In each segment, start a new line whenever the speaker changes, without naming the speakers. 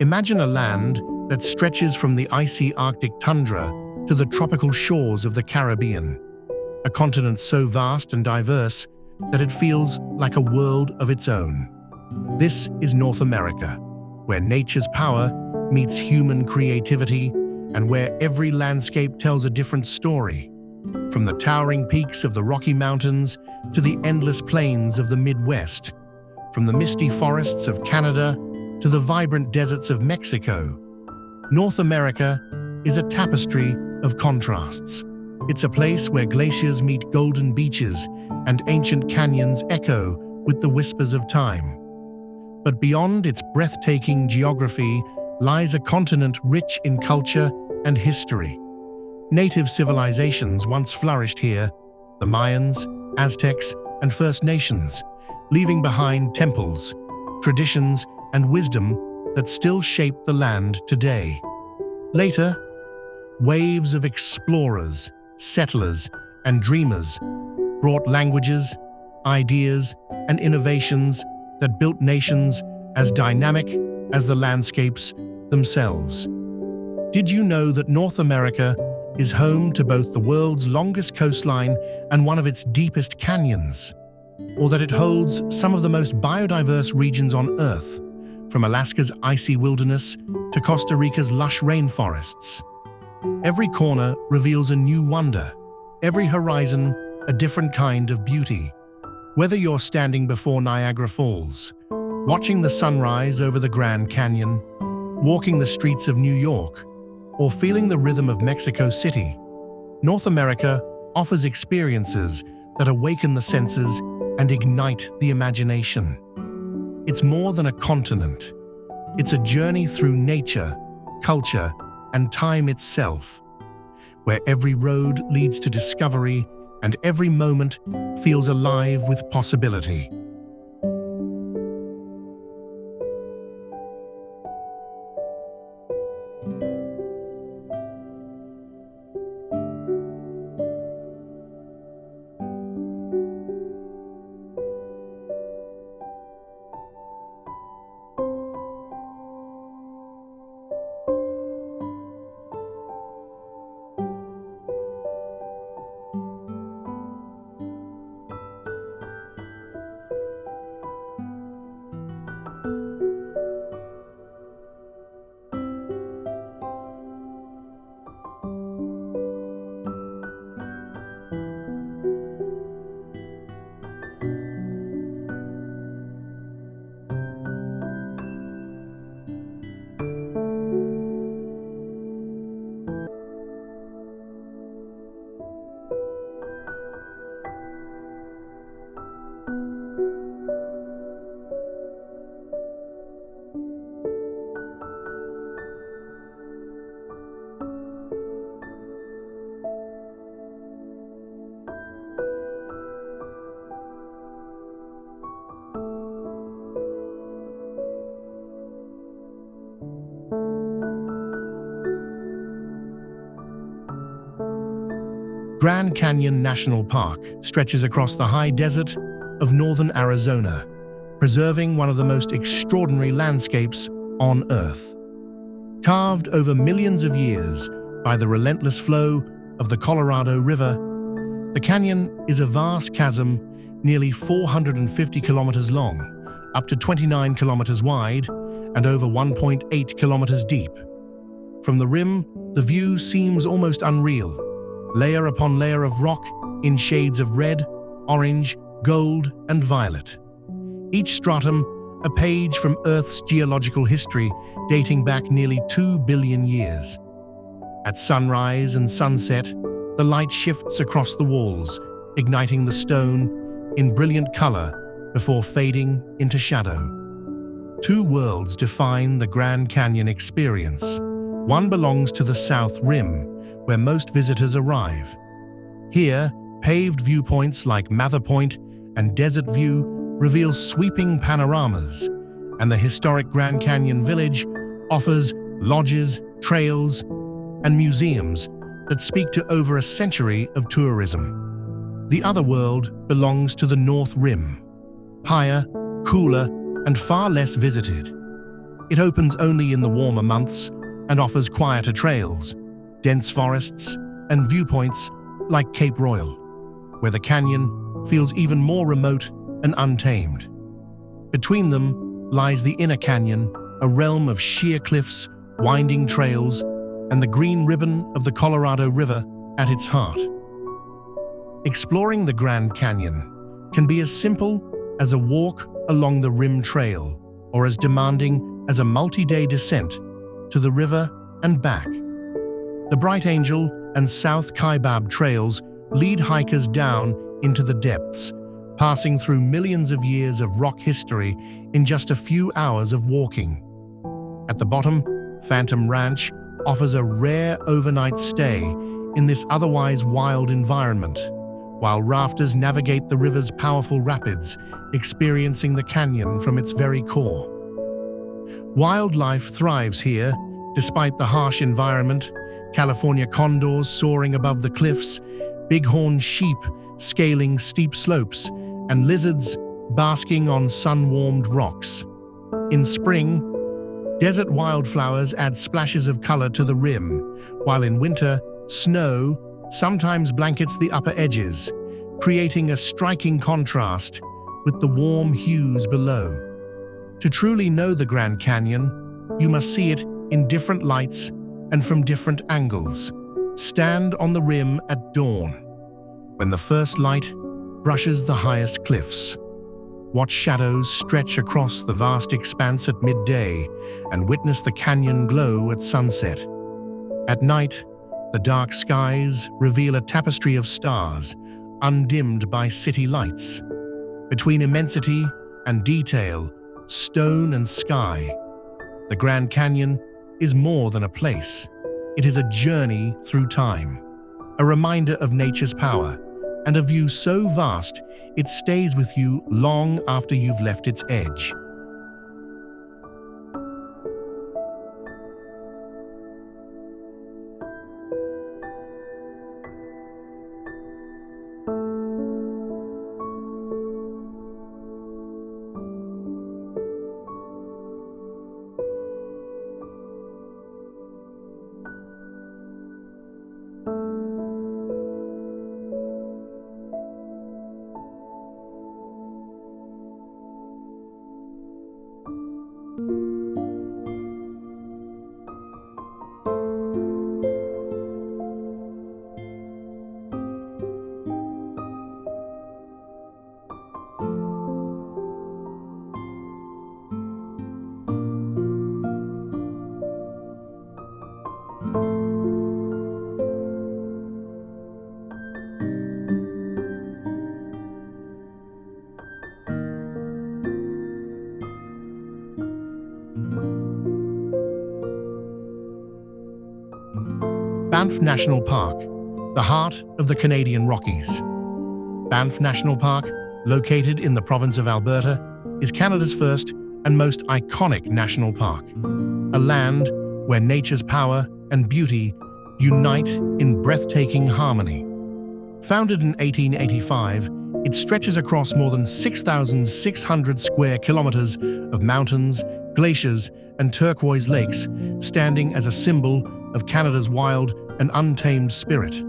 Imagine a land that stretches from the icy Arctic tundra to the tropical shores of the Caribbean, a continent so vast and diverse that it feels like a world of its own. This is North America, where nature's power meets human creativity and where every landscape tells a different story. From the towering peaks of the Rocky Mountains to the endless plains of the Midwest, from the misty forests of Canada to the vibrant deserts of Mexico, North America is a tapestry of contrasts. It's a place where glaciers meet golden beaches and ancient canyons echo with the whispers of time. But beyond its breathtaking geography lies a continent rich in culture and history. Native civilizations once flourished here, the Mayans, Aztecs, and First Nations, leaving behind temples, traditions, and wisdom that still shape the land today. Later, waves of explorers, settlers, and dreamers brought languages, ideas, and innovations that built nations as dynamic as the landscapes themselves. Did you know that North America is home to both the world's longest coastline and one of its deepest canyons? Or that it holds some of the most biodiverse regions on Earth, from Alaska's icy wilderness to Costa Rica's lush rainforests? Every corner reveals a new wonder, every horizon a different kind of beauty. Whether you're standing before Niagara Falls, watching the sunrise over the Grand Canyon, walking the streets of New York, or feeling the rhythm of Mexico City, North America offers experiences that awaken the senses and ignite the imagination. It's more than a continent. It's a journey through nature, culture, and time itself, where every road leads to discovery and every moment feels alive with possibility. Grand Canyon National Park stretches across the high desert of northern Arizona, preserving one of the most extraordinary landscapes on Earth. Carved over millions of years by the relentless flow of the Colorado River, the canyon is a vast chasm nearly 450 kilometers long, up to 29 kilometers wide, and over 1.8 kilometers deep. From the rim, the view seems almost unreal. Layer upon layer of rock in shades of red, orange, gold, and violet. Each stratum a page from Earth's geological history dating back nearly 2 billion years. At sunrise and sunset, the light shifts across the walls, igniting the stone in brilliant color before fading into shadow. Two worlds define the Grand Canyon experience. One belongs to the South Rim, where most visitors arrive. Here, paved viewpoints like Mather Point and Desert View reveal sweeping panoramas, and the historic Grand Canyon Village offers lodges, trails, and museums that speak to over a century of tourism. The other world belongs to the North Rim, higher, cooler, and far less visited. It opens only in the warmer months and offers quieter trails, dense forests, and viewpoints like Cape Royal, where the canyon feels even more remote and untamed. Between them lies the inner canyon, a realm of sheer cliffs, winding trails, and the green ribbon of the Colorado River at its heart. Exploring the Grand Canyon can be as simple as a walk along the Rim Trail or as demanding as a multi-day descent to the river and back. The Bright Angel and South Kaibab trails lead hikers down into the depths, passing through millions of years of rock history in just a few hours of walking. At the bottom, Phantom Ranch offers a rare overnight stay in this otherwise wild environment, while rafters navigate the river's powerful rapids, experiencing the canyon from its very core. Wildlife thrives here, despite the harsh environment. California condors soaring above the cliffs, bighorn sheep scaling steep slopes, and lizards basking on sun-warmed rocks. In spring, desert wildflowers add splashes of color to the rim, while in winter, snow sometimes blankets the upper edges, creating a striking contrast with the warm hues below. To truly know the Grand Canyon, you must see it in different lights and from different angles. Stand on the rim at dawn, when the first light brushes the highest cliffs. Watch shadows stretch across the vast expanse at midday and witness the canyon glow at sunset. At night, the dark skies reveal a tapestry of stars, undimmed by city lights. Between immensity and detail, stone and sky, the Grand Canyon is more than a place. It is a journey through time, a reminder of nature's power, and a view so vast it stays with you long after you've left its edge. Banff National Park, the heart of the Canadian Rockies. Banff National Park, located in the province of Alberta, is Canada's first and most iconic national park, a land where nature's power and beauty unite in breathtaking harmony. Founded in 1885, it stretches across more than 6,600 square kilometers of mountains, glaciers, and turquoise lakes, standing as a symbol of Canada's wild and untamed spirit.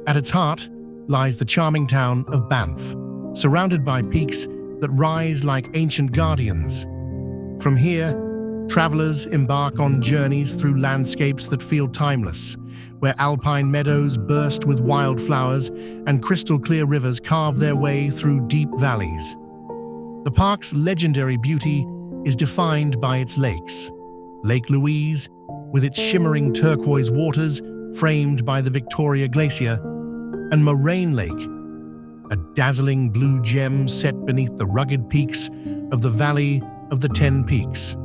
At its heart lies the charming town of Banff, surrounded by peaks that rise like ancient guardians. From here, travelers embark on journeys through landscapes that feel timeless, where alpine meadows burst with wildflowers and crystal-clear rivers carve their way through deep valleys. The park's legendary beauty is defined by its lakes. Lake Louise, with its shimmering turquoise waters framed by the Victoria Glacier, and Moraine Lake, a dazzling blue gem set beneath the rugged peaks of the Valley of the 10 Peaks.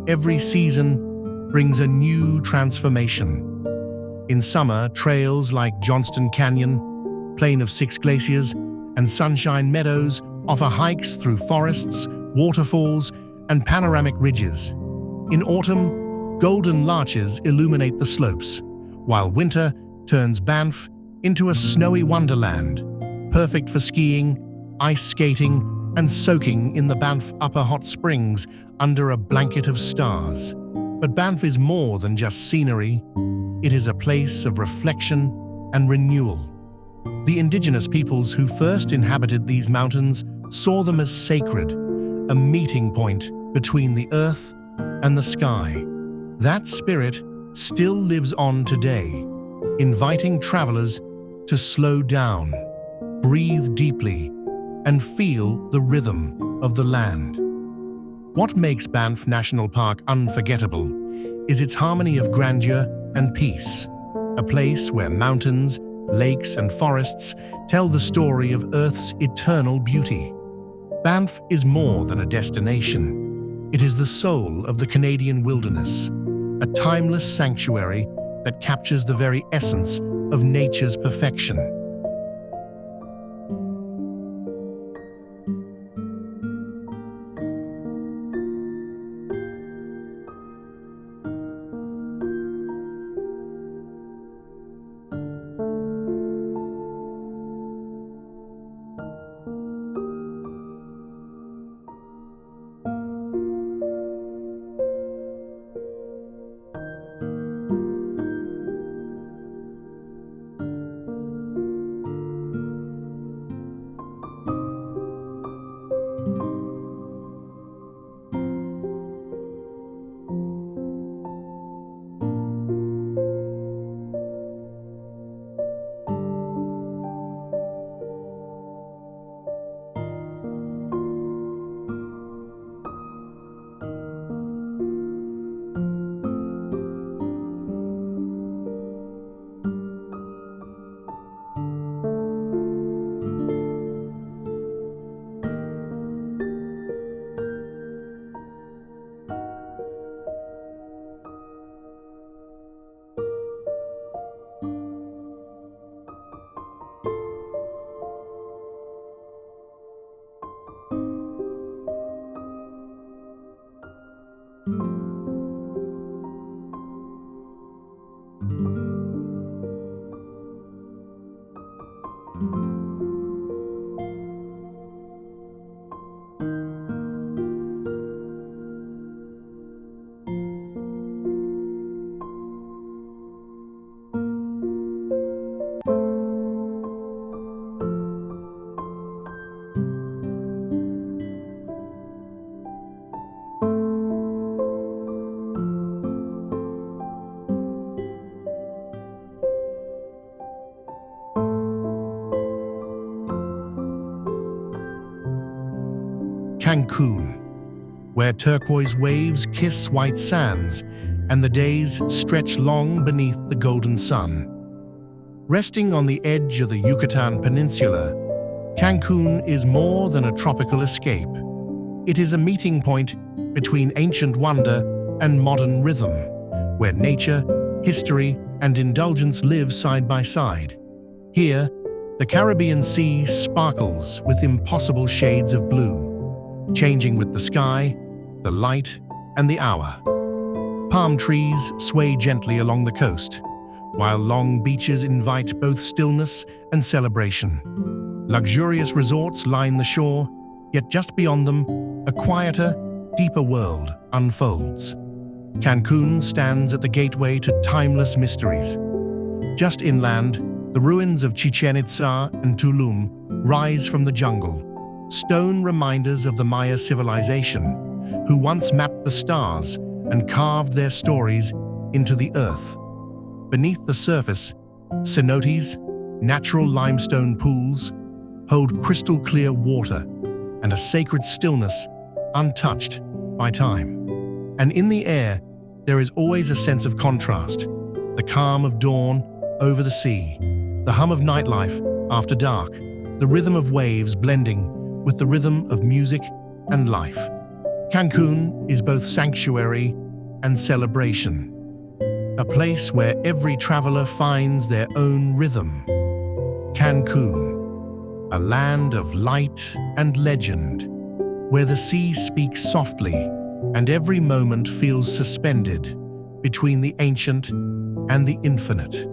Every season brings a new transformation. In summer, trails like Johnston Canyon, Plain of Six Glaciers, and Sunshine Meadows offer hikes through forests, waterfalls, and panoramic ridges. In autumn, golden larches illuminate the slopes, while winter turns Banff into a snowy wonderland, perfect for skiing, ice skating, and soaking in the Banff Upper Hot Springs under a blanket of stars. But Banff is more than just scenery. It is a place of reflection and renewal. The indigenous peoples who first inhabited these mountains saw them as sacred, a meeting point between the earth and the sky. That spirit still lives on today, inviting travelers to slow down, breathe deeply, and feel the rhythm of the land. What makes Banff National Park unforgettable is its harmony of grandeur and peace, a place where mountains, lakes, and forests tell the story of Earth's eternal beauty. Banff is more than a destination. It is the soul of the Canadian wilderness, a timeless sanctuary that captures the very essence of nature's perfection. Cancun, where turquoise waves kiss white sands and the days stretch long beneath the golden sun. Resting on the edge of the Yucatan Peninsula, Cancun is more than a tropical escape. It is a meeting point between ancient wonder and modern rhythm, where nature, history, and indulgence live side by side. Here, the Caribbean Sea sparkles with impossible shades of blue, changing with the sky, the light, and the hour. Palm trees sway gently along the coast, while long beaches invite both stillness and celebration. Luxurious resorts line the shore, yet just beyond them, a quieter, deeper world unfolds. Cancun stands at the gateway to timeless mysteries. Just inland, the ruins of Chichen Itza and Tulum rise from the jungle, stone reminders of the Maya civilization, who once mapped the stars and carved their stories into the earth. Beneath the surface, cenotes, natural limestone pools, hold crystal-clear water and a sacred stillness untouched by time. And in the air, there is always a sense of contrast, the calm of dawn over the sea, the hum of nightlife after dark, the rhythm of waves blending with the rhythm of music and life. Cancun is both sanctuary and celebration, a place where every traveler finds their own rhythm. Cancun, a land of light and legend, where the sea speaks softly and every moment feels suspended between the ancient and the infinite.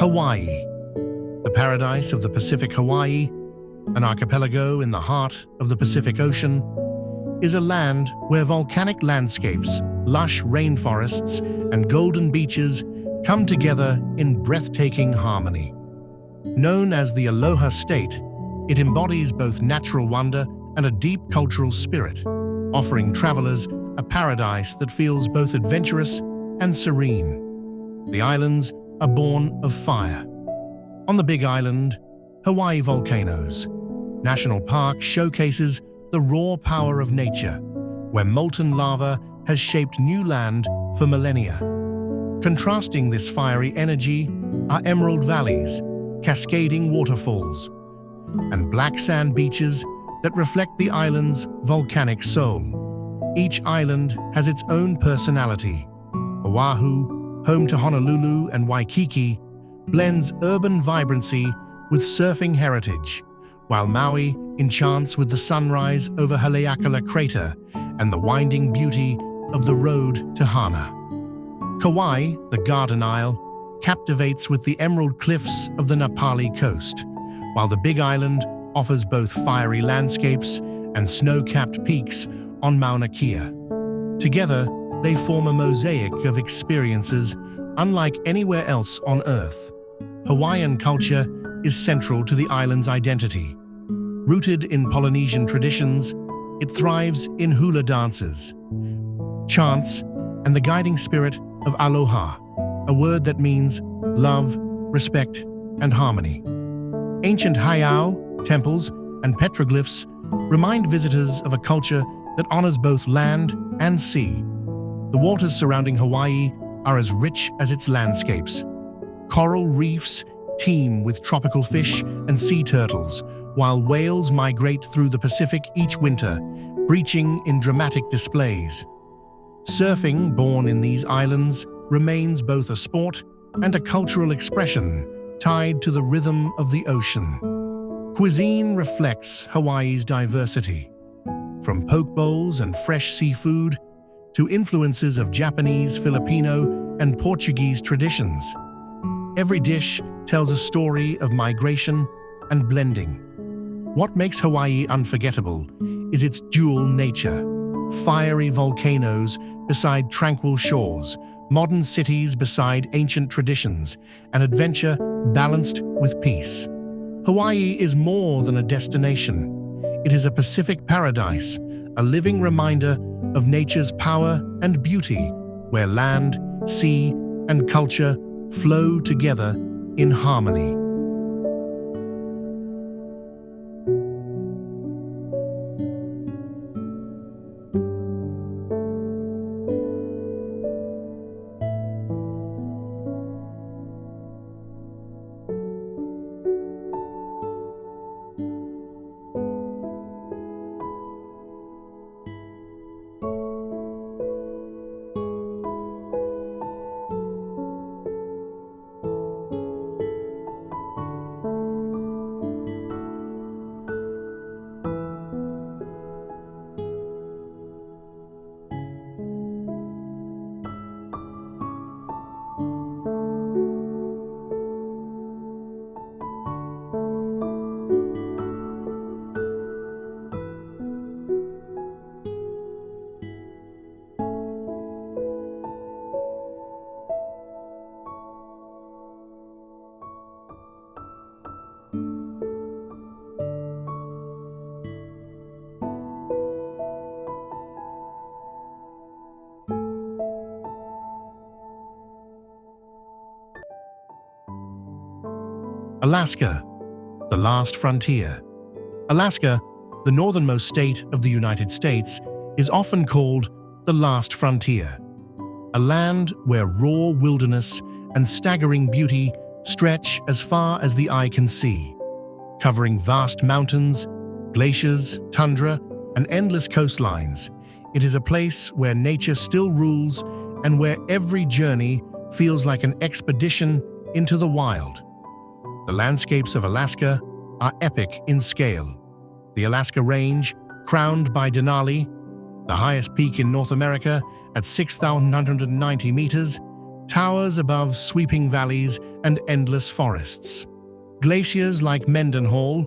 Hawaii, the paradise of the Pacific Hawaii, an archipelago in the heart of the Pacific Ocean, is a land where volcanic landscapes, lush rainforests, and golden beaches come together in breathtaking harmony. Known as the Aloha State, it embodies both natural wonder and a deep cultural spirit, offering travelers a paradise that feels both adventurous and serene. The islands are born of fire. On the Big Island, Hawaii Volcanoes National Park showcases the raw power of nature, where molten lava has shaped new land for millennia. Contrasting this fiery energy are emerald valleys, cascading waterfalls, and black sand beaches that reflect the island's volcanic soul. Each island has its own personality. Oahu, home to Honolulu and Waikiki, blends urban vibrancy with surfing heritage, while Maui enchants with the sunrise over Haleakala Crater and the winding beauty of the road to Hana. Kauai, the Garden Isle, captivates with the emerald cliffs of the Napali coast, while the Big Island offers both fiery landscapes and snow-capped peaks on Mauna Kea. Together, they form a mosaic of experiences unlike anywhere else on Earth. Hawaiian culture is central to the island's identity. Rooted in Polynesian traditions, it thrives in hula dances, chants, and the guiding spirit of aloha, a word that means love, respect, and harmony. Ancient heiau, temples, and petroglyphs remind visitors of a culture that honors both land and sea. The waters surrounding Hawaii are as rich as its landscapes. Coral reefs teem with tropical fish and sea turtles, while whales migrate through the Pacific each winter, breaching in dramatic displays. Surfing, born in these islands, remains both a sport and a cultural expression tied to the rhythm of the ocean. Cuisine reflects Hawaii's diversity. From poke bowls and fresh seafood to influences of Japanese, Filipino, and Portuguese traditions, every dish tells a story of migration and blending. What makes Hawaii unforgettable is its dual nature. Fiery volcanoes beside tranquil shores, modern cities beside ancient traditions, and adventure balanced with peace. Hawaii is more than a destination. It is a Pacific paradise, a living reminder of nature's power and beauty, where land, sea, and culture flow together in harmony. Alaska, the last frontier. Alaska, the northernmost state of the United States, is often called the last frontier, a land where raw wilderness and staggering beauty stretch as far as the eye can see, covering vast mountains, glaciers, tundra, and endless coastlines. It is a place where nature still rules and where every journey feels like an expedition into the wild. The landscapes of Alaska are epic in scale. The Alaska Range, crowned by Denali, the highest peak in North America at 6,990 meters, towers above sweeping valleys and endless forests. Glaciers like Mendenhall,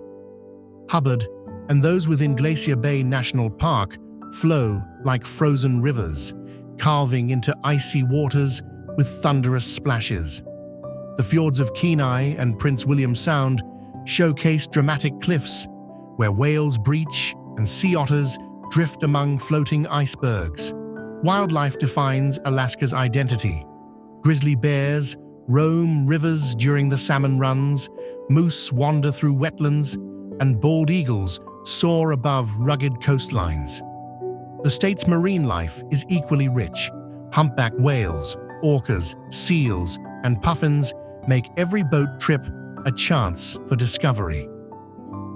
Hubbard, and those within Glacier Bay National Park flow like frozen rivers, carving into icy waters with thunderous splashes. The fjords of Kenai and Prince William Sound showcase dramatic cliffs where whales breach and sea otters drift among floating icebergs. Wildlife defines Alaska's identity. Grizzly bears roam rivers during the salmon runs, moose wander through wetlands, and bald eagles soar above rugged coastlines. The state's marine life is equally rich. Humpback whales, orcas, seals, and puffins make every boat trip a chance for discovery.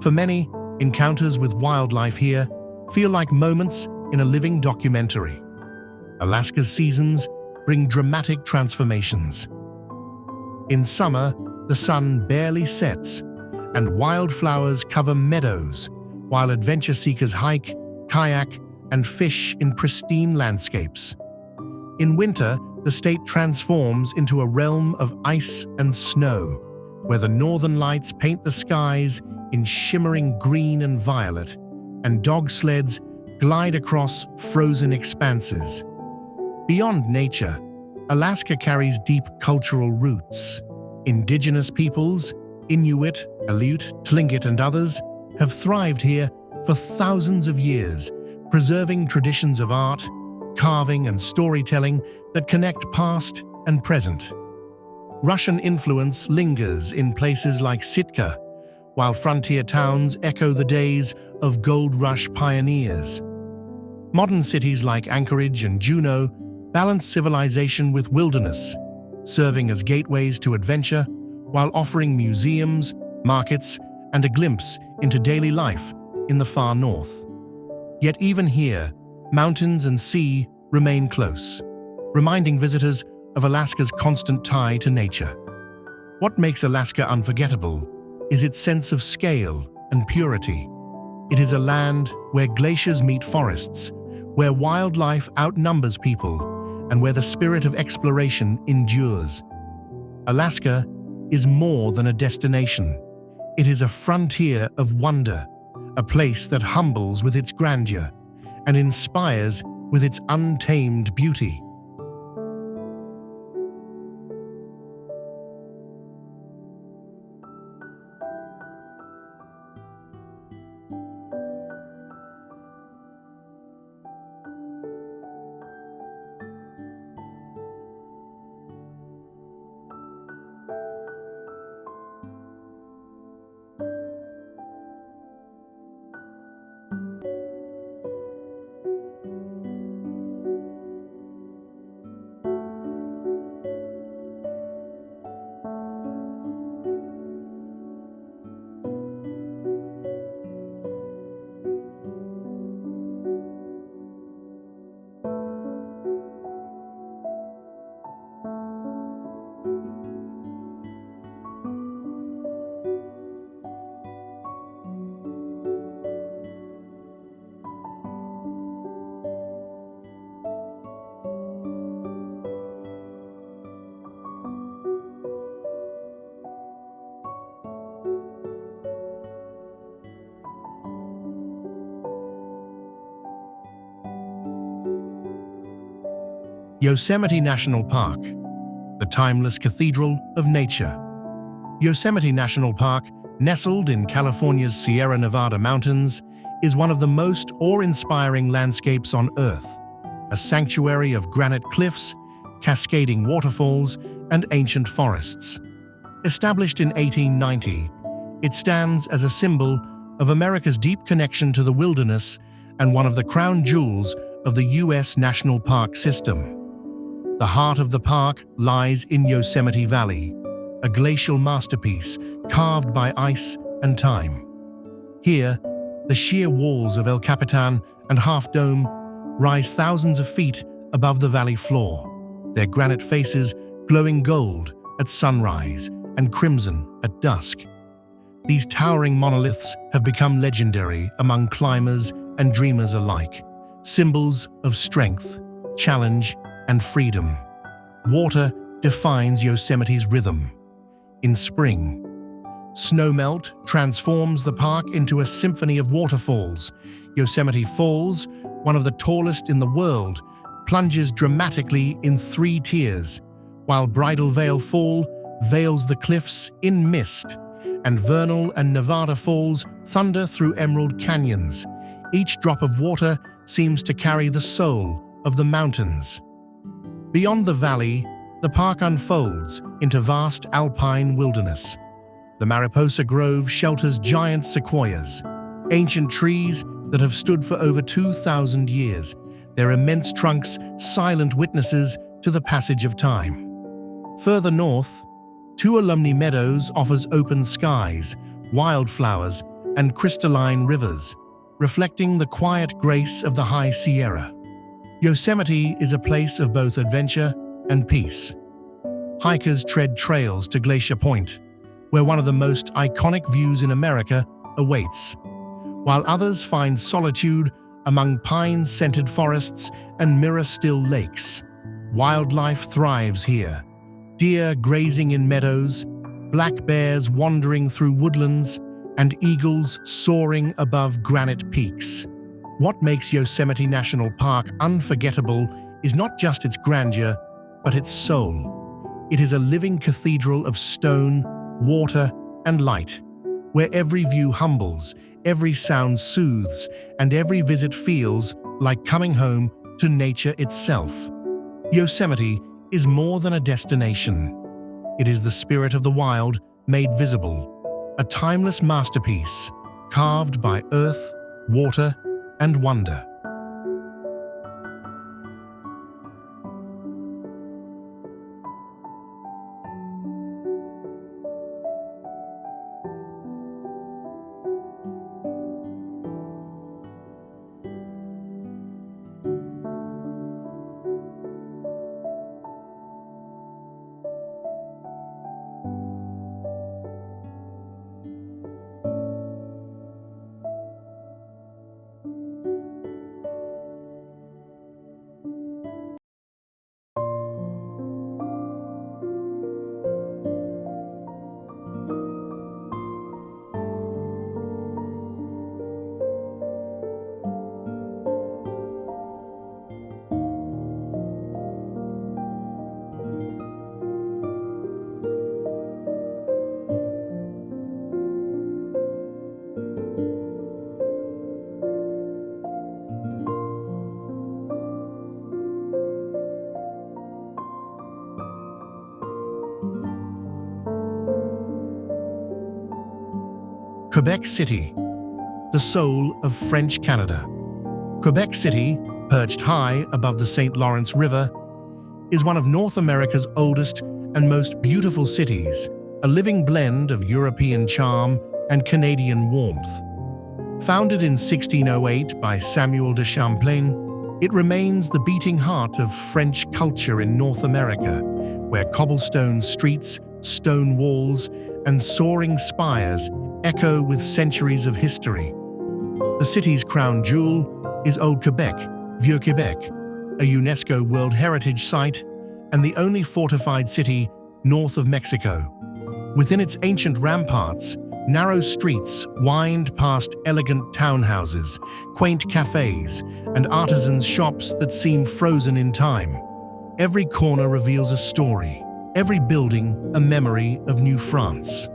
For many, encounters with wildlife here feel like moments in a living documentary. Alaska's seasons bring dramatic transformations. In summer, the sun barely sets, and wildflowers cover meadows, while adventure seekers hike, kayak, and fish in pristine landscapes. In winter, the state transforms into a realm of ice and snow, where the northern lights paint the skies in shimmering green and violet, and dog sleds glide across frozen expanses. Beyond nature, Alaska carries deep cultural roots. Indigenous peoples, Inuit, Aleut, Tlingit, and others, have thrived here for thousands of years, preserving traditions of art, carving, and storytelling that connect past and present. Russian influence lingers in places like Sitka, while frontier towns echo the days of gold rush pioneers. Modern cities like Anchorage and Juneau balance civilization with wilderness, serving as gateways to adventure while offering museums, markets, and a glimpse into daily life in the far north. Yet even here, mountains and sea remain close, reminding visitors of Alaska's constant tie to nature. What makes Alaska unforgettable is its sense of scale and purity. It is a land where glaciers meet forests, where wildlife outnumbers people, and where the spirit of exploration endures. Alaska is more than a destination. It is a frontier of wonder, a place that humbles with its grandeur and inspires with its untamed beauty. Yosemite National Park, the timeless cathedral of nature. Yosemite National Park, nestled in California's Sierra Nevada mountains, is one of the most awe-inspiring landscapes on Earth, a sanctuary of granite cliffs, cascading waterfalls, and ancient forests. Established in 1890, it stands as a symbol of America's deep connection to the wilderness and one of the crown jewels of the U.S. National Park system. The heart of the park lies in Yosemite Valley, a glacial masterpiece carved by ice and time. Here, the sheer walls of El Capitan and Half Dome rise thousands of feet above the valley floor, their granite faces glowing gold at sunrise and crimson at dusk. These towering monoliths have become legendary among climbers and dreamers alike, symbols of strength, challenge, and freedom. Water defines Yosemite's rhythm. In spring, snowmelt transforms the park into a symphony of waterfalls. Yosemite Falls, one of the tallest in the world, plunges dramatically in 3 tiers, while Bridal Veil Fall veils the cliffs in mist, and Vernal and Nevada Falls thunder through emerald canyons. Each drop of water seems to carry the soul of the mountains. Beyond the valley, the park unfolds into vast alpine wilderness. The Mariposa Grove shelters giant sequoias, ancient trees that have stood for over 2,000 years, their immense trunks silent witnesses to the passage of time. Further north, Tuolumne Meadows offers open skies, wildflowers, and crystalline rivers, reflecting the quiet grace of the High Sierra. Yosemite is a place of both adventure and peace. Hikers tread trails to Glacier Point, where one of the most iconic views in America awaits, while others find solitude among pine-scented forests and mirror-still lakes. Wildlife thrives here, deer grazing in meadows, black bears wandering through woodlands, and eagles soaring above granite peaks. What makes Yosemite National Park unforgettable is not just its grandeur, but its soul. It is a living cathedral of stone, water, and light, where every view humbles, every sound soothes, and every visit feels like coming home to nature itself. Yosemite is more than a destination. It is the spirit of the wild made visible, a timeless masterpiece carved by earth, water, and wonder. Quebec City, the soul of French Canada. Quebec City, perched high above the St. Lawrence River, is one of North America's oldest and most beautiful cities, a living blend of European charm and Canadian warmth. Founded in 1608 by Samuel de Champlain, it remains the beating heart of French culture in North America, where cobblestone streets, stone walls, and soaring spires echo with centuries of history. The city's crown jewel is Old Quebec, Vieux Quebec, a UNESCO World Heritage Site and the only fortified city north of Mexico. Within its ancient ramparts, narrow streets wind past elegant townhouses, quaint cafes, and artisans' shops that seem frozen in time. Every corner reveals a story, every building a memory of New France.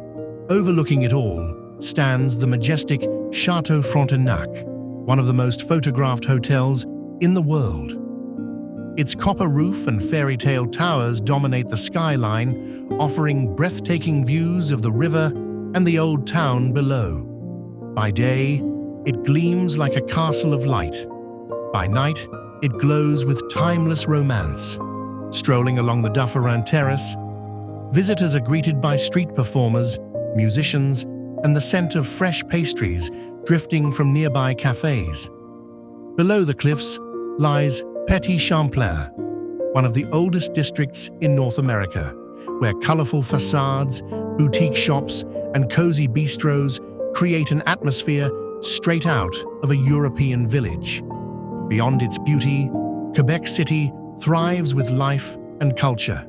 Overlooking it all stands the majestic Château Frontenac, one of the most photographed hotels in the world. Its copper roof and fairy tale towers dominate the skyline, offering breathtaking views of the river and the old town below. By day, it gleams like a castle of light. By night, it glows with timeless romance. Strolling along the Dufferin Terrace, visitors are greeted by street performers, musicians, and the scent of fresh pastries drifting from nearby cafes. Below the cliffs lies Petit Champlain, one of the oldest districts in North America, where colorful facades, boutique shops, and cozy bistros create an atmosphere straight out of a European village. Beyond its beauty, Quebec City thrives with life and culture.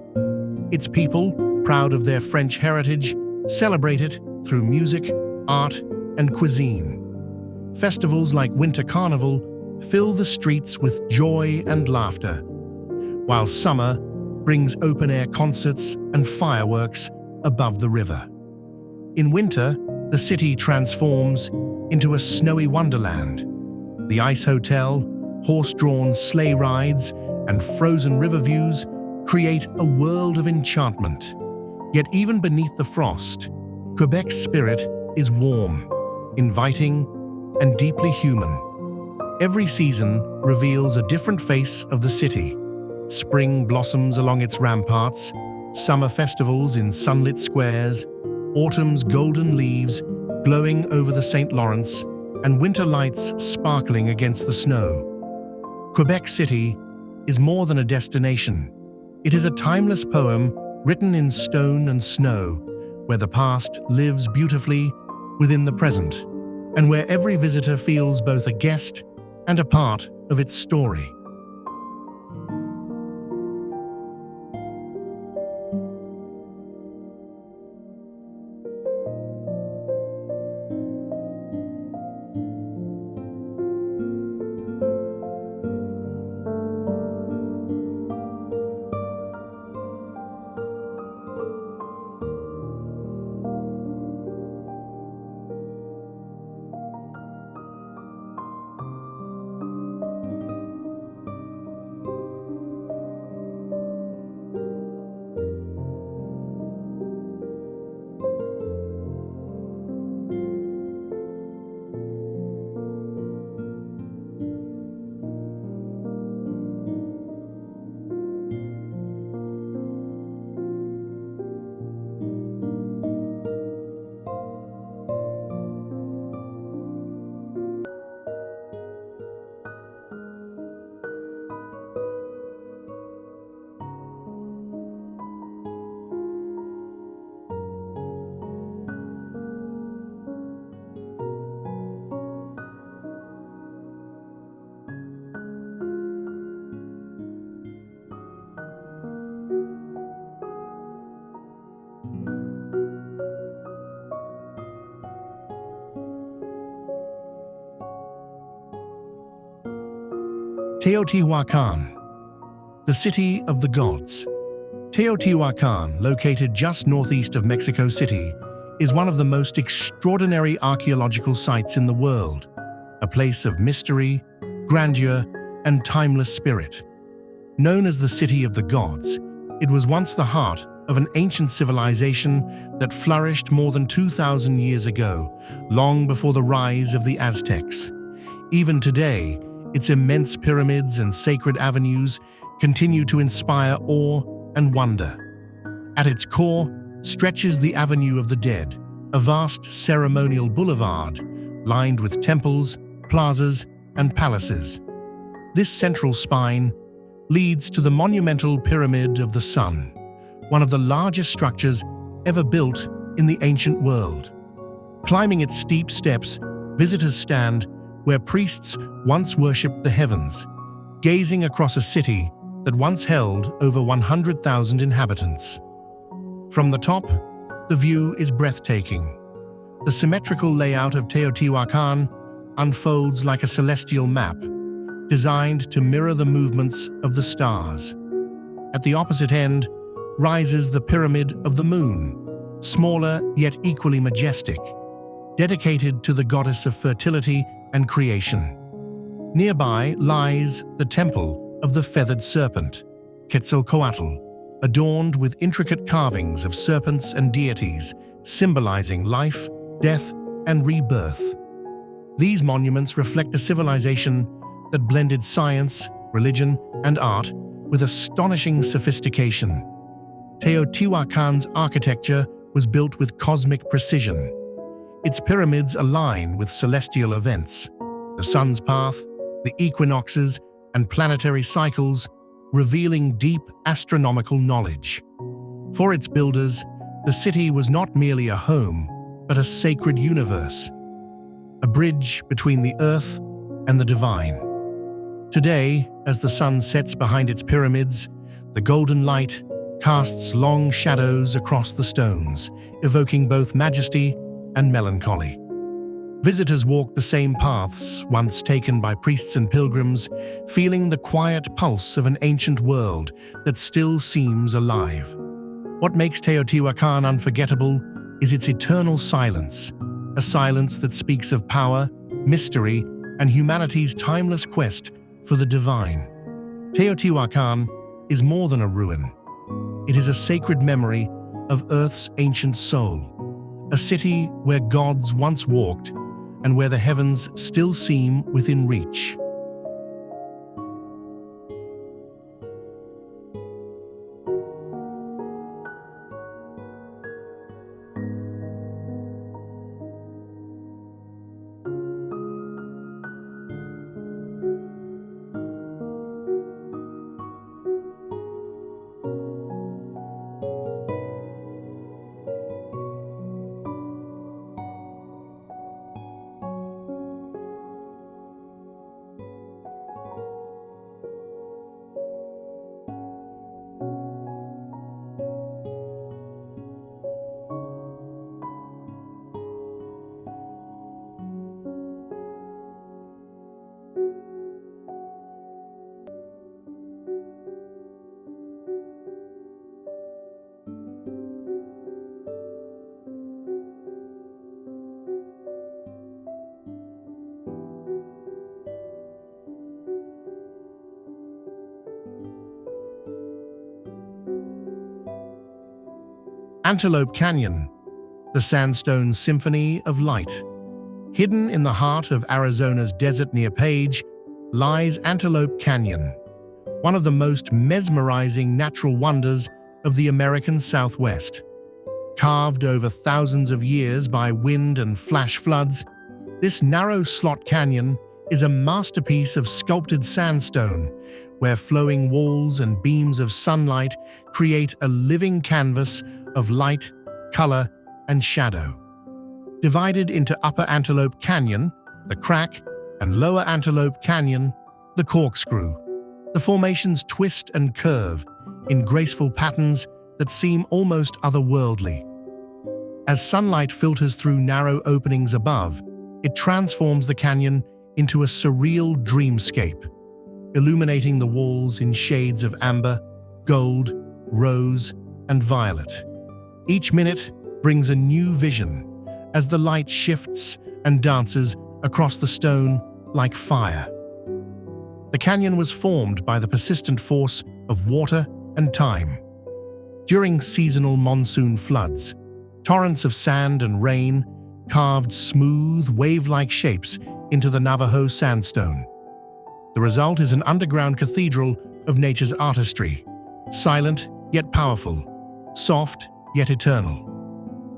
Its people, proud of their French heritage, celebrate it through music, art, and cuisine. Festivals like Winter Carnival fill the streets with joy and laughter, while summer brings open-air concerts and fireworks above the river. In winter, the city transforms into a snowy wonderland. The Ice Hotel, horse-drawn sleigh rides, and frozen river views create a world of enchantment. Yet even beneath the frost, Quebec's spirit is warm, inviting, and deeply human. Every season reveals a different face of the city. Spring blossoms along its ramparts, summer festivals in sunlit squares, autumn's golden leaves glowing over the St. Lawrence, and winter lights sparkling against the snow. Quebec City is more than a destination. It is a timeless poem written in stone and snow, where the past lives beautifully within the present, and where every visitor feels both a guest and a part of its story. Teotihuacan, the city of the gods. Teotihuacan, located just northeast of Mexico City, is one of the most extraordinary archaeological sites in the world, a place of mystery, grandeur, and timeless spirit. Known as the City of the Gods, it was once the heart of an ancient civilization that flourished more than 2,000 years ago, long before the rise of the Aztecs. Even today, its immense pyramids and sacred avenues continue to inspire awe and wonder. At its core stretches the Avenue of the Dead, a vast ceremonial boulevard lined with temples, plazas, and palaces. This central spine leads to the monumental Pyramid of the Sun, one of the largest structures ever built in the ancient world. Climbing its steep steps, visitors stand where priests once worshipped the heavens, gazing across a city that once held over 100,000 inhabitants. From the top, the view is breathtaking. The symmetrical layout of Teotihuacan unfolds like a celestial map, designed to mirror the movements of the stars. At the opposite end rises the Pyramid of the Moon, smaller yet equally majestic, dedicated to the goddess of fertility and creation. Nearby lies the Temple of the feathered serpent, Quetzalcoatl, adorned with intricate carvings of serpents and deities, symbolizing life, death, and rebirth. These monuments reflect a civilization that blended science, religion, and art with astonishing sophistication. Teotihuacan's architecture was built with cosmic precision. Its pyramids align with celestial events, the sun's path, the equinoxes, and planetary cycles, revealing deep astronomical knowledge. For its builders, the city was not merely a home, but a sacred universe, a bridge between the earth and the divine. Today, as the sun sets behind its pyramids, the golden light casts long shadows across the stones, evoking both majesty and melancholy. Visitors walk the same paths once taken by priests and pilgrims, feeling the quiet pulse of an ancient world that still seems alive. What makes Teotihuacan unforgettable is its eternal silence, a silence that speaks of power, mystery, and humanity's timeless quest for the divine. Teotihuacan is more than a ruin. It is a sacred memory of Earth's ancient soul, a city where gods once walked and where the heavens still seem within reach. Antelope Canyon, the sandstone symphony of light. Hidden in the heart of Arizona's desert near Page lies Antelope Canyon, one of the most mesmerizing natural wonders of the American Southwest. Carved over thousands of years by wind and flash floods, this narrow slot canyon is a masterpiece of sculpted sandstone, where flowing walls and beams of sunlight create a living canvas of light, color, and shadow. Divided into Upper Antelope Canyon, the Crack, and Lower Antelope Canyon, the Corkscrew, the formations twist and curve in graceful patterns that seem almost otherworldly. As sunlight filters through narrow openings above, it transforms the canyon into a surreal dreamscape, illuminating the walls in shades of amber, gold, rose, and violet. Each minute brings a new vision as the light shifts and dances across the stone like fire. The canyon was formed by the persistent force of water and time. During seasonal monsoon floods, torrents of sand and rain carved smooth, wave-like shapes into the Navajo sandstone. The result is an underground cathedral of nature's artistry, silent yet powerful, soft yet eternal.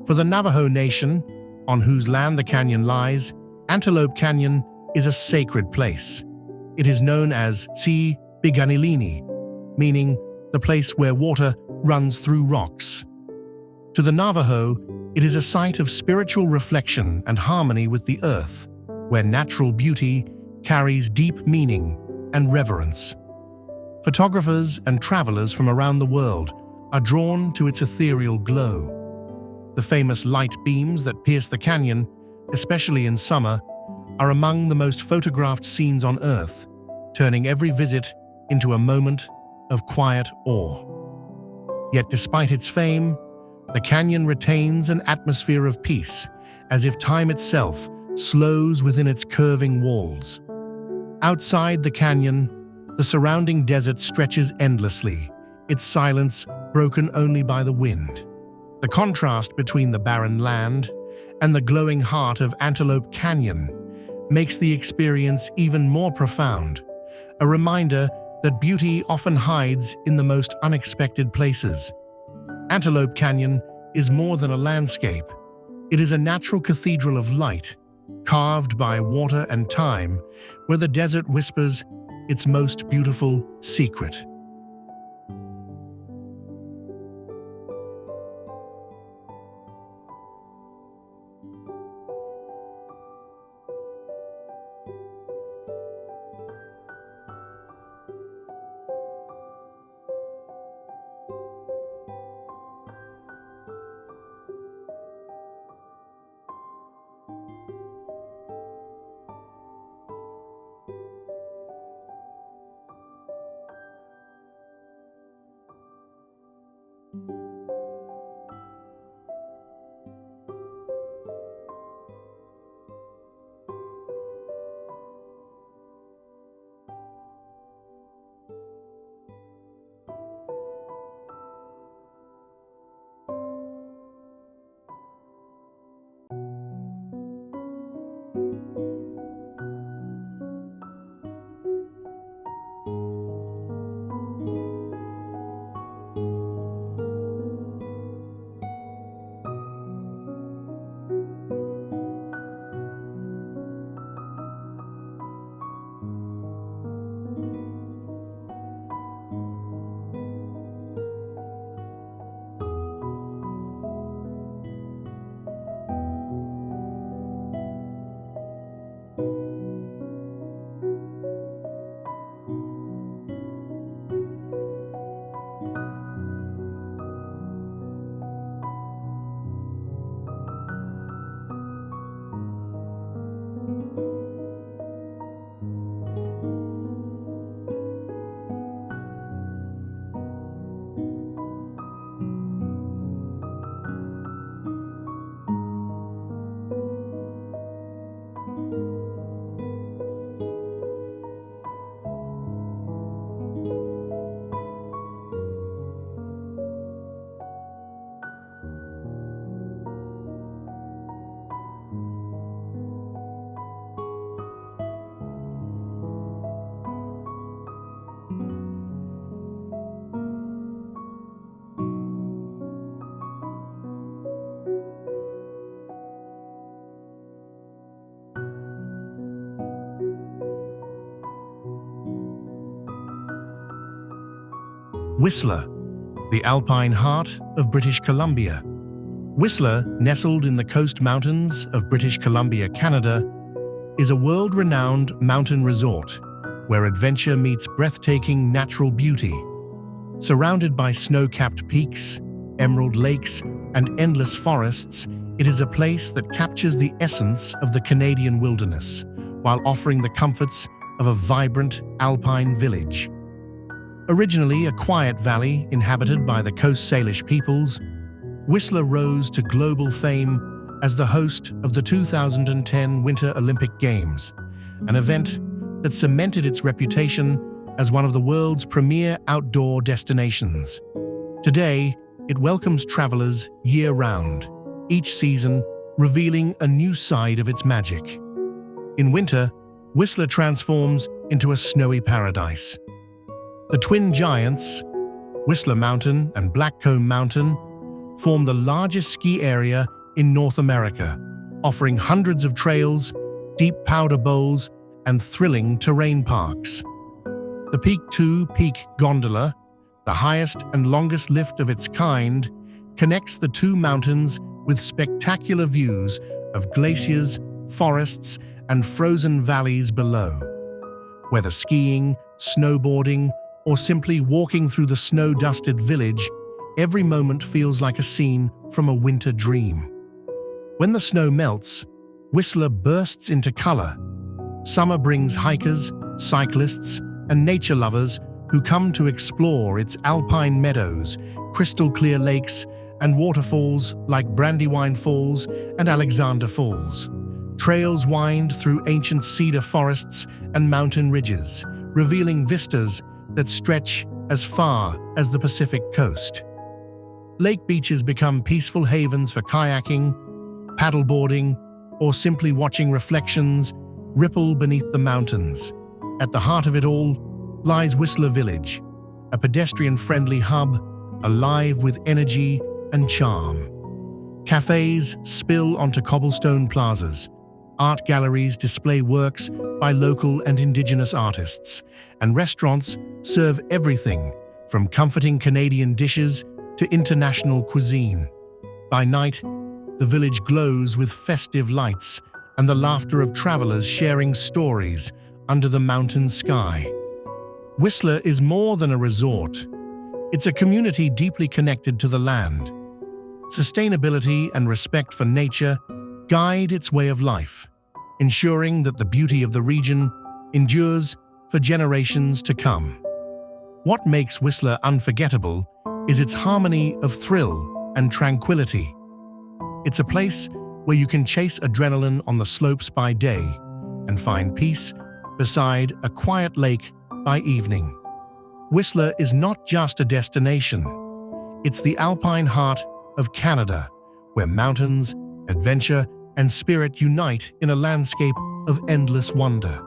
For the Navajo Nation, on whose land the canyon lies, Antelope Canyon is a sacred place. It is known as Tsi Biganilini, meaning the place where water runs through rocks. To the Navajo, it is a site of spiritual reflection and harmony with the earth, where natural beauty carries deep meaning and reverence. Photographers and travelers from around the world are drawn to its ethereal glow. The famous light beams that pierce the canyon, especially in summer, are among the most photographed scenes on Earth, turning every visit into a moment of quiet awe. Yet despite its fame, the canyon retains an atmosphere of peace, as if time itself slows within its curving walls. Outside the canyon, The surrounding desert stretches endlessly, its silence broken only by the wind. The contrast between the barren land and the glowing heart of Antelope Canyon makes the experience even more profound, a reminder that beauty often hides in the most unexpected places. Antelope Canyon is more than a landscape. It is a natural cathedral of light, carved by water and time, where the desert whispers its most beautiful secret. Whistler, the alpine heart of British Columbia. Whistler, nestled in the coast mountains of British Columbia, Canada, is a world-renowned mountain resort where adventure meets breathtaking natural beauty. Surrounded by snow-capped peaks, emerald lakes, and endless forests, it is a place that captures the essence of the Canadian wilderness while offering the comforts of a vibrant alpine village. Originally a quiet valley inhabited by the Coast Salish peoples, Whistler rose to global fame as the host of the 2010 Winter Olympic Games, an event that cemented its reputation as one of the world's premier outdoor destinations. Today, it welcomes travelers year-round, each season revealing a new side of its magic. In winter, Whistler transforms into a snowy paradise. The twin giants, Whistler Mountain and Blackcomb Mountain, form the largest ski area in North America, offering hundreds of trails, deep powder bowls, and thrilling terrain parks. The Peak 2 Peak Gondola, the highest and longest lift of its kind, connects the two mountains with spectacular views of glaciers, forests, and frozen valleys below. Whether skiing, snowboarding, or simply walking through the snow-dusted village, every moment feels like a scene from a winter dream. When the snow melts, Whistler bursts into color. Summer brings hikers, cyclists, and nature lovers who come to explore its alpine meadows, crystal-clear lakes, and waterfalls like Brandywine Falls and Alexander Falls. Trails wind through ancient cedar forests and mountain ridges, revealing vistas that stretch as far as the Pacific coast. Lake beaches become peaceful havens for kayaking, paddleboarding, or simply watching reflections ripple beneath the mountains. At the heart of it all lies Whistler Village, a pedestrian-friendly hub alive with energy and charm. Cafes spill onto cobblestone plazas, art galleries display works by local and indigenous artists, and restaurants serve everything from comforting Canadian dishes to international cuisine. By night, the village glows with festive lights and the laughter of travelers sharing stories under the mountain sky. Whistler is more than a resort. It's a community deeply connected to the land. Sustainability and respect for nature guide its way of life, ensuring that the beauty of the region endures for generations to come. What makes Whistler unforgettable is its harmony of thrill and tranquility. It's a place where you can chase adrenaline on the slopes by day and find peace beside a quiet lake by evening. Whistler is not just a destination. It's the alpine heart of Canada, where mountains, adventure, and spirit unite in a landscape of endless wonder.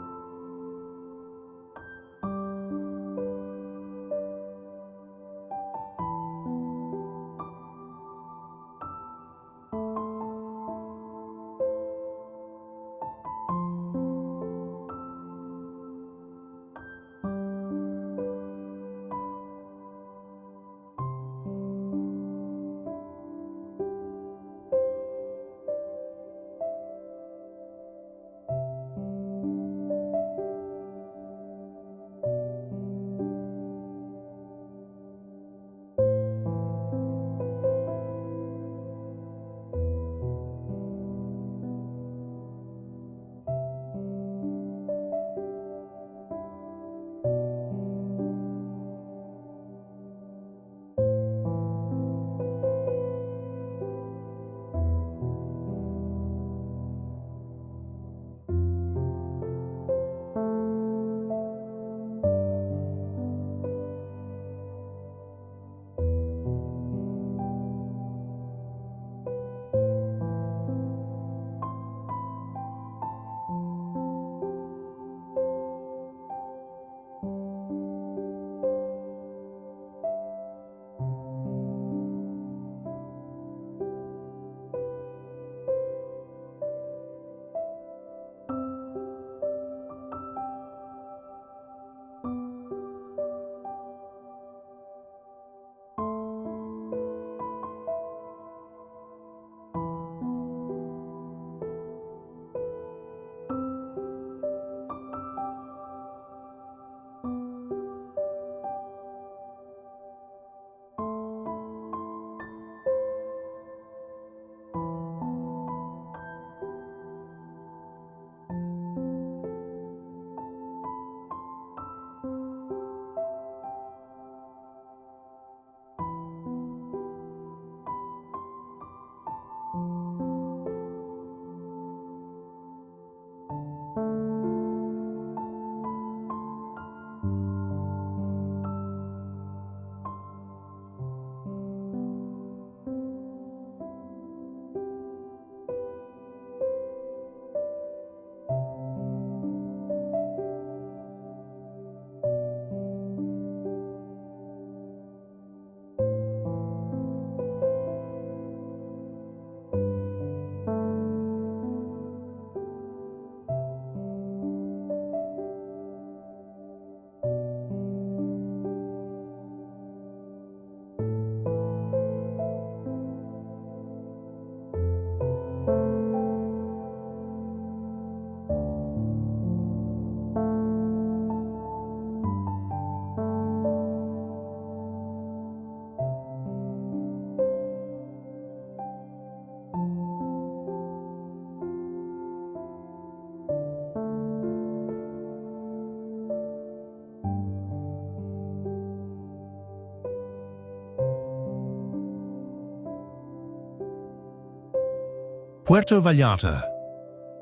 Puerto Vallarta,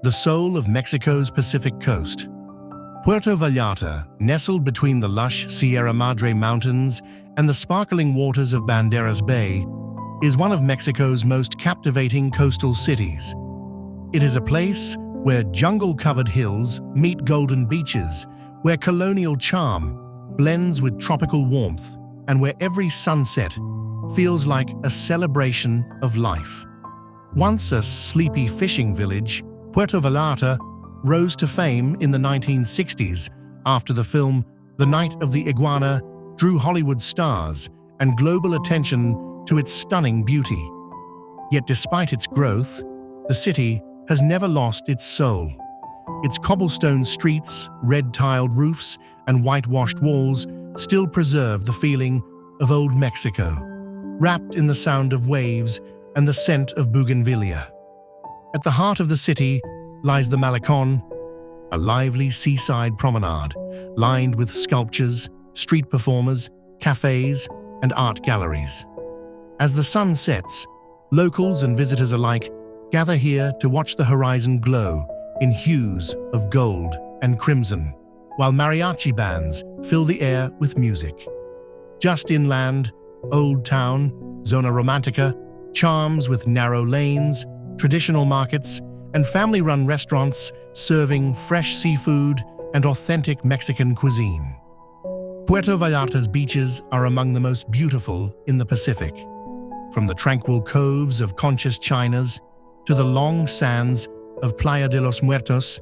the soul of Mexico's Pacific coast. Puerto Vallarta, nestled between the lush Sierra Madre Mountains and the sparkling waters of Banderas Bay, is one of Mexico's most captivating coastal cities. It is a place where jungle-covered hills meet golden beaches, where colonial charm blends with tropical warmth, and where every sunset feels like a celebration of life. Once a sleepy fishing village, Puerto Vallarta rose to fame in the 1960s after the film The Night of the Iguana drew Hollywood stars and global attention to its stunning beauty. Yet despite its growth, the city has never lost its soul. Its cobblestone streets, red-tiled roofs, and whitewashed walls still preserve the feeling of old Mexico, wrapped in the sound of waves and the scent of bougainvillea. At the heart of the city lies the Malecón, a lively seaside promenade lined with sculptures, street performers, cafes, and art galleries. As the sun sets, locals and visitors alike gather here to watch the horizon glow in hues of gold and crimson, while mariachi bands fill the air with music. Just inland, Old Town, Zona Romantica, charms with narrow lanes, traditional markets, and family-run restaurants serving fresh seafood and authentic Mexican cuisine. Puerto Vallarta's beaches are among the most beautiful in the Pacific. From the tranquil coves of Conchas Chinas to the long sands of Playa de los Muertos,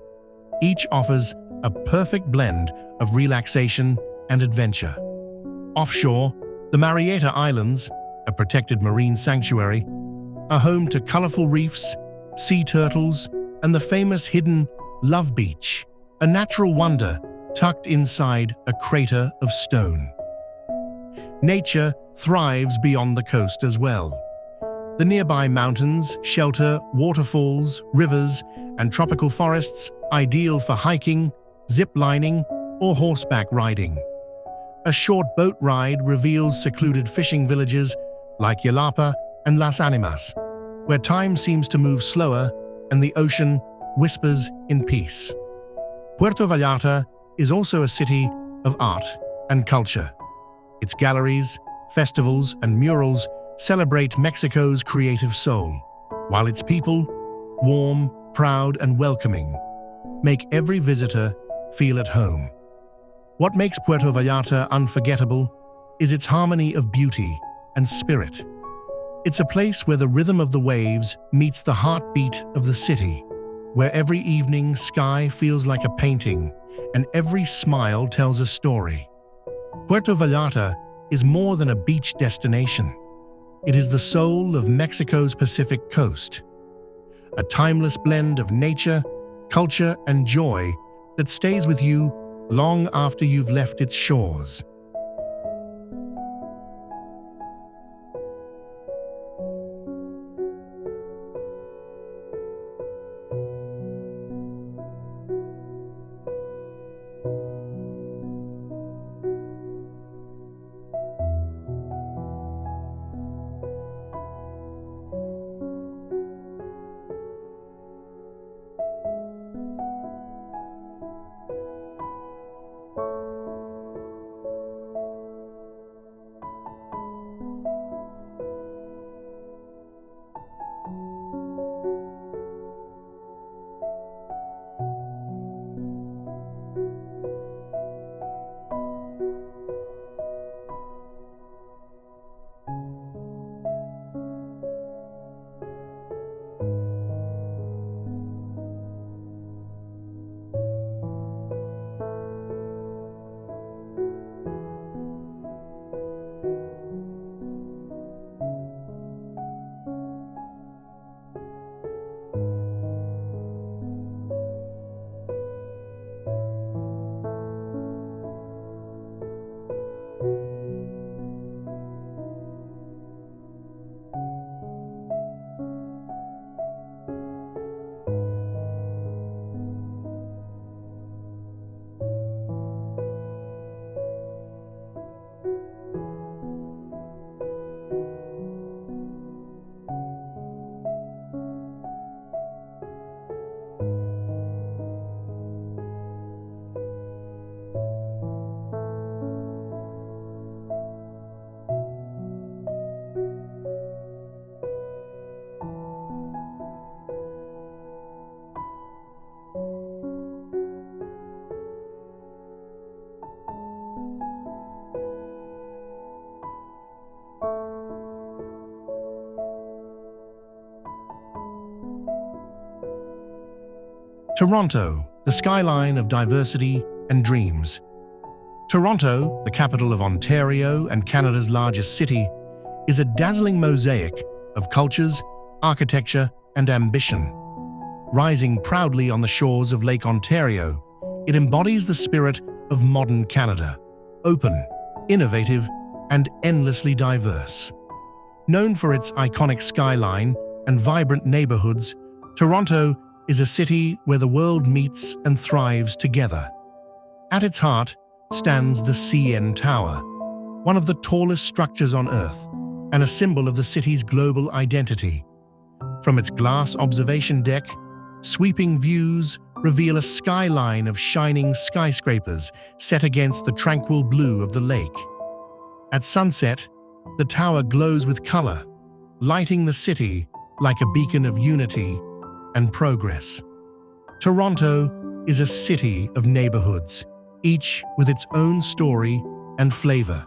each offers a perfect blend of relaxation and adventure. Offshore, the Marieta Islands, a protected marine sanctuary, are home to colorful reefs, sea turtles, and the famous hidden Love Beach, a natural wonder tucked inside a crater of stone. Nature thrives beyond the coast as well. The nearby mountains shelter waterfalls, rivers, and tropical forests ideal for hiking, zip-lining, or horseback riding. A short boat ride reveals secluded fishing villages like Yelapa and Las Animas, where time seems to move slower and the ocean whispers in peace. Puerto Vallarta is also a city of art and culture. Its galleries, festivals, and murals celebrate Mexico's creative soul, while its people, warm, proud, and welcoming, make every visitor feel at home. What makes Puerto Vallarta unforgettable is its harmony of beauty and spirit. It's a place where the rhythm of the waves meets the heartbeat of the city, where every evening sky feels like a painting and every smile tells a story. Puerto Vallarta is more than a beach destination. It is the soul of Mexico's Pacific coast, a timeless blend of nature, culture, and joy that stays with you long after you've left its shores. Toronto, the skyline of diversity and dreams. Toronto, the capital of Ontario and Canada's largest city, is a dazzling mosaic of cultures, architecture, and ambition. Rising proudly on the shores of Lake Ontario, it embodies the spirit of modern Canada, open, innovative, and endlessly diverse. Known for its iconic skyline and vibrant neighborhoods, Toronto is a city where the world meets and thrives together. At its heart stands the CN Tower, one of the tallest structures on Earth and a symbol of the city's global identity. From its glass observation deck, sweeping views reveal a skyline of shining skyscrapers set against the tranquil blue of the lake. At sunset, the tower glows with color, lighting the city like a beacon of unity and progress. Toronto is a city of neighborhoods, each with its own story and flavor.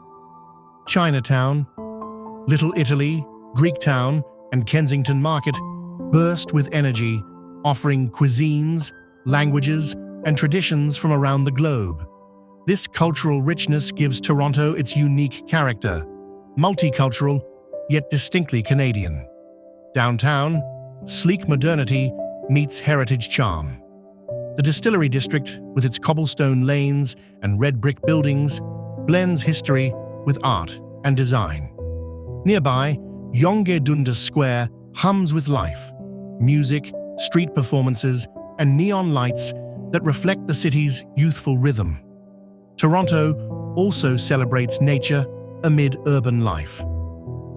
Chinatown, Little Italy, Greektown, and Kensington Market burst with energy, offering cuisines, languages, and traditions from around the globe. This cultural richness gives Toronto its unique character, multicultural, yet distinctly Canadian. Downtown, sleek modernity meets heritage charm. The Distillery District, with its cobblestone lanes and red brick buildings, blends history with art and design. Nearby, Yonge Dundas Square hums with life, music, street performances, and neon lights that reflect the city's youthful rhythm. Toronto also celebrates nature amid urban life.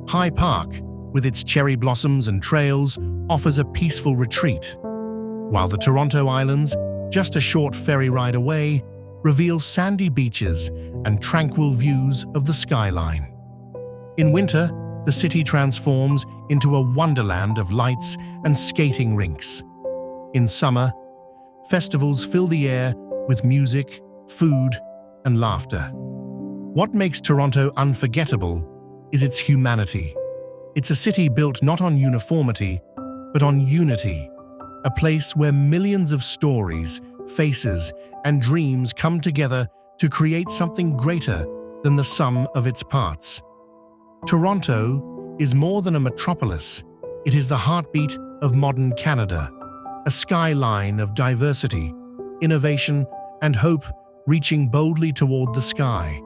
High Park, with its cherry blossoms and trails, offers a peaceful retreat, while the Toronto Islands, just a short ferry ride away, reveal sandy beaches and tranquil views of the skyline. In winter, the city transforms into a wonderland of lights and skating rinks. In summer, festivals fill the air with music, food, and laughter. What makes Toronto unforgettable is its humanity. It's a city built not on uniformity, but on unity, a place where millions of stories, faces, and dreams come together to create something greater than the sum of its parts. Toronto is more than a metropolis. It is the heartbeat of modern Canada, a skyline of diversity, innovation, and hope reaching boldly toward the sky.